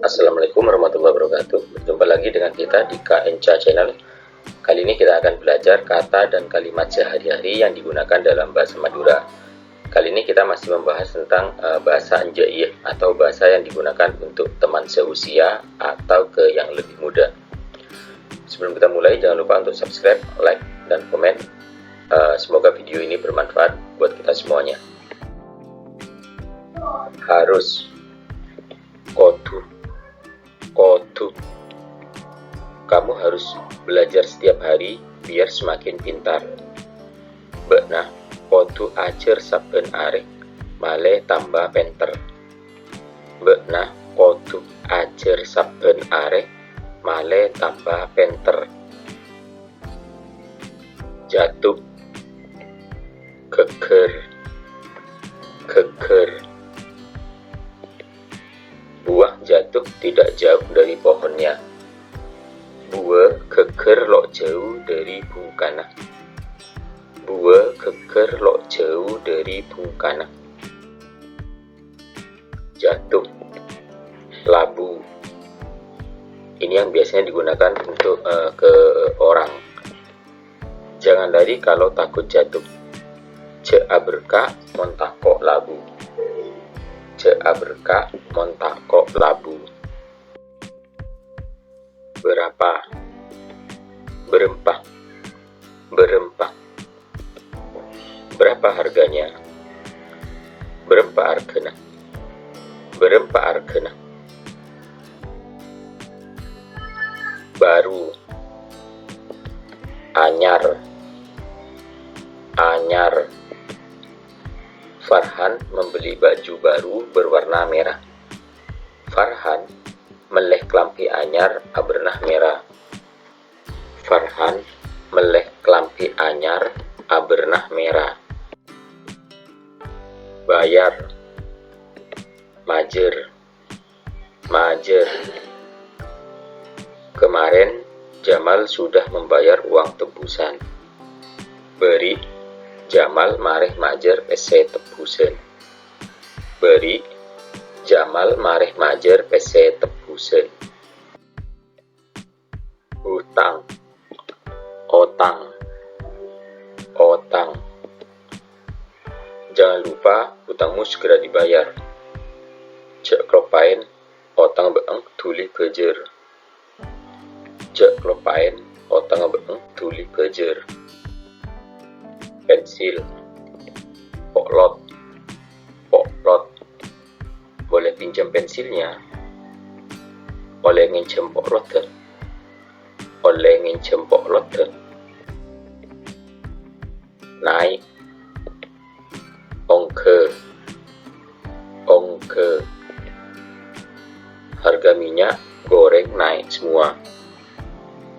Assalamualaikum warahmatullahi wabarakatuh. Berjumpa lagi dengan kita di KNCA Channel. Kali ini kita akan belajar kata dan kalimat sehari-hari yang digunakan dalam bahasa Madura. Kali ini kita masih membahas tentang bahasa Anjaiyah atau bahasa yang digunakan untuk teman seusia atau ke yang lebih muda. Sebelum kita mulai, jangan lupa untuk subscribe, like, dan komen. Semoga video ini bermanfaat buat kita semuanya. Harus, kodu, kamu harus belajar setiap hari biar semakin pintar. Bekna kodu ajar saben arek male tambah pinter. Bekna kodu ajar saben arek male tambah pinter. Jatuh, geger, buah jatuh tidak jauh dari pohonnya. Buah geger lok jauh dari bungkana. Buah geger lok jauh dari bungkana. Jatuh, labu. Ini yang biasanya digunakan untuk ke orang. Jangan lari kalau takut jatuh. Aberka montakok labu. Aberka montakok labu. Berapa, berempah, berapa harganya? Berapa argena? Berapa argena? Baru, anyar, Farhan membeli baju baru berwarna merah. Farhan meleh klampi anyar abernah merah. Farhan meleh klampi anyar abernah merah. Bayar, majer. Kemarin Jamal sudah membayar uang tebusan. Beri, Jamal mareh majer pese tebusan. Beri, Jamal mareh majer pese tebusan. Hutang, otang. Jangan lupa hutangmu segera dibayar. Cek klopain, otang beeng tuli bejer. Cek klopain, otang beeng tuli bejer. Pensil, poklot. Boleh pinjam pensilnya? Oleh nginjem poklot kan? Oleh nginjem poklot kan? Naik, ongke. Harga minyak goreng naik semua.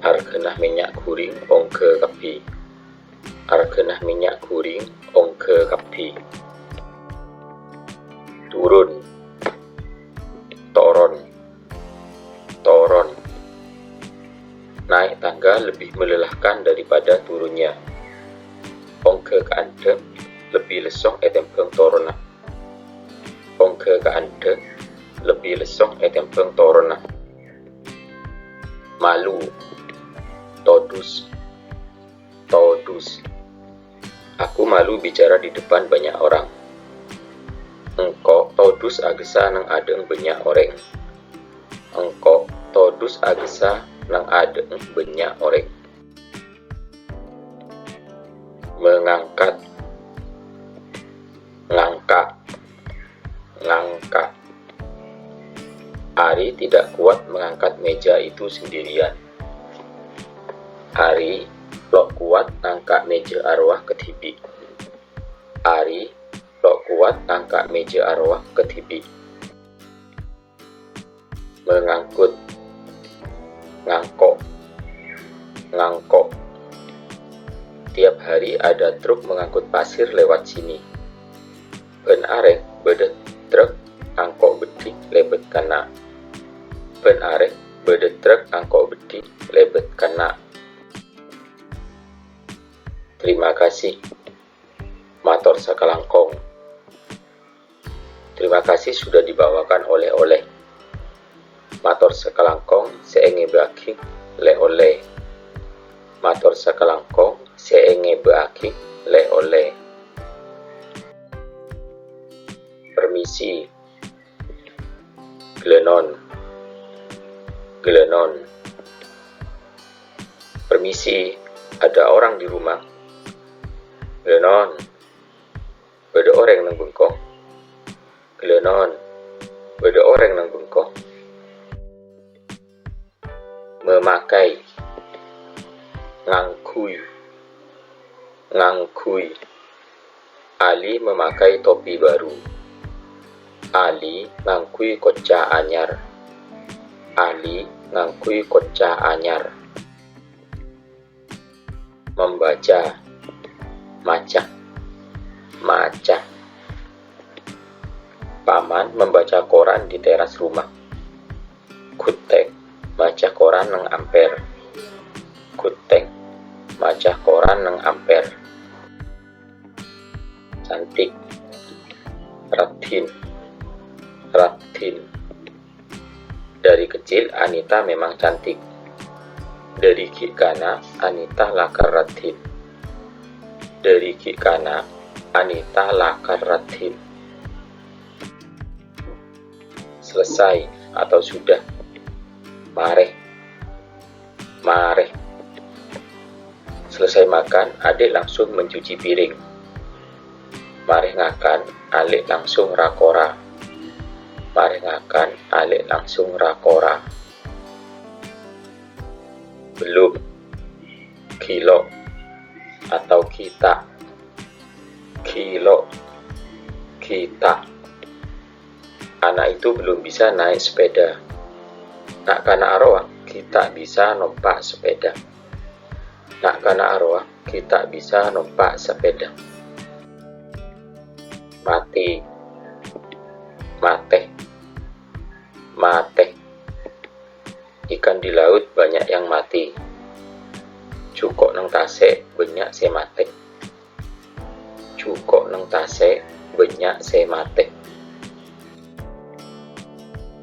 Harga minyak goreng ongke kapi. Harga minyak goreng ongke kapi. Turun, toron. Naik tangga lebih melelahkan daripada turunnya. Ongke keandeng lebih lesong etempeng torona. Ongke keandeng lebih lesong etempeng torona. Malu, todus. Aku malu bicara di depan banyak orang. Engkau todus agesa nang adeng banyak orang. Engkau todus agesa nang adeng banyak orang. Mengangkat, ngangkat. Ari tidak kuat mengangkat meja itu sendirian. Ari lok kuat angkat meja arwah ketibi. Ari lok kuat angkat meja arwah ketibi. Mengangkut, ngangkok. Tiap hari ada truk mengangkut pasir lewat sini. Ben arek bedet truk angkok bedi lebet kana. Ben arek bedet truk angkok bedi lebet kana. Terima kasih. Mator sakalangkong. Terima kasih sudah dibawakan oleh-oleh. Matur sekelangkong seengebake le oleh. Matur sekelangkong seengebake le oleh. Permisi. Glenon. Glenon. Permisi, ada orang di rumah? Glenon. Beda orang nang bengkong. Glenon. Beda orang nang bengkong. Memakai. Ngangkui. Ngangkui. Ali memakai topi baru. Ali ngangkui koca anyar. Ali ngangkui koca anyar. Membaca. Maca. Maca. Paman membaca koran di teras rumah. Kutek maca koran nang amper. Kutek maca koran nang amper. Cantik. Ratin. Ratin. Dari kecil Anita memang cantik. Dari Kikana Anita lakar ratin. Dari Kikana Anita lakar ratin. Selesai atau sudah? Mareh. Mareh. Selesai makan, adik langsung mencuci piring. Mareh ngakan, alik langsung rakora. Mareh ngakan, alik langsung rakora. Belum. Kilo atau kita. Kilo. Kita. Anak itu belum bisa naik sepeda. Nak kana arwah, kita bisa numpak sepeda. Nak kana arwah, kita bisa numpak sepeda. Mati. Mateh. Mateh. Ikan di laut banyak yang mati. Cukok nang tasek banyak se mateh. Cukok nang tasek banyak se mateh.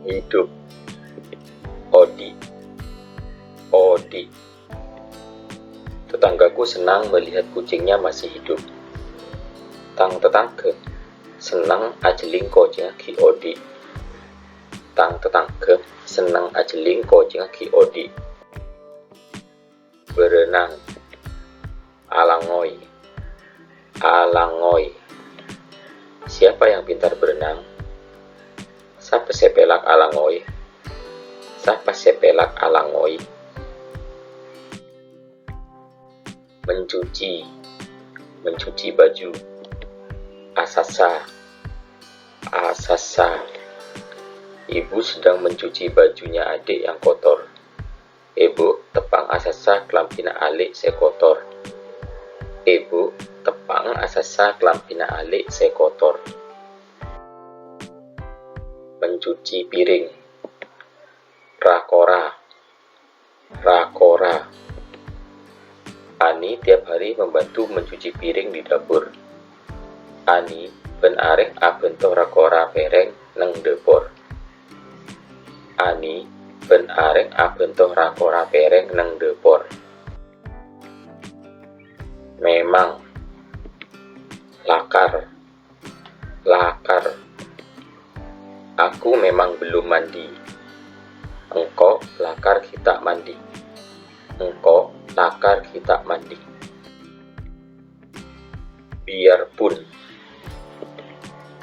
Hidup. Odi. Odi. Tetanggaku senang melihat kucingnya masih hidup. Tang tetangga senang ajeling kucingnya ki odi. Tang tetangga senang ajeling kucingnya ki odi. Berenang. Alangoy. Alangoy. Siapa yang pintar berenang? Siapa sepelak alangoy? Siapa sepelak alangoy? Mencuci. Mencuci baju. Asasa. Asasa. Ibu sedang mencuci bajunya adik yang kotor. Ibu tepang asasa kelampina alik se kotor. Ibu tepang asasa kelampina alik se kotor. Mencuci piring. Rakora. Rakora. Ani tiap hari membantu mencuci piring di dapur. Ani ben arek abentoh rakora pereng neng depor. Ani ben arek abentoh rakora pereng neng depor. Memang. Lakar. Lakar. Aku memang belum mandi. Engkau lakar kita mandi. Engkau lakar kita mandi. Biarpun.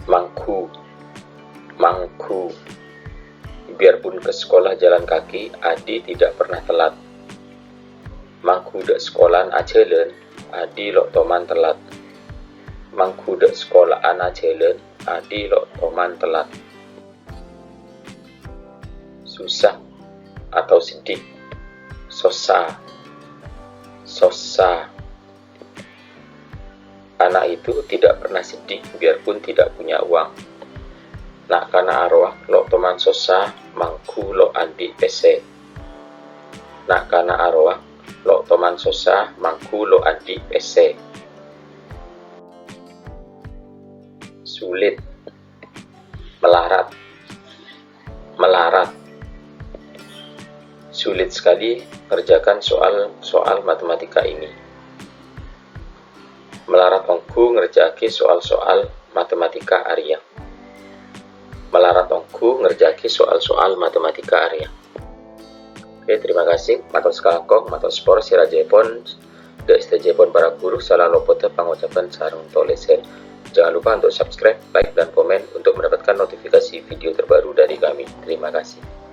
Mangku. Mangku. Biarpun ke sekolah jalan kaki, Adi tidak pernah telat. Mangku dek sekolahan ajelen, Adi lok toman telat. Mangku dek sekolahan ajelen, Adi lok toman telat. Susah atau sedih. Sosa. Sosa. Anak itu tidak pernah sedih biarpun tidak punya uang. Nak kana arwah lo toman sosa mangku lo andi ese. Nak kana arwah lo toman sosa mangku lo andi ese. Sulit. Melarat. Melarat. sulit sekali mengerjakan soal-soal matematika ini. Melarat ongku ngerjaki soal-soal matematika Arya. Melarat ongku ngerjaki soal-soal matematika Arya. Oke, terima kasih. Matos kalangkong, matos spor, sirajepon, destejepon para guru, salah lopota pengucapan sarang toleser. Jangan lupa untuk subscribe, like, dan komen untuk mendapatkan notifikasi video terbaru dari kami. Terima kasih.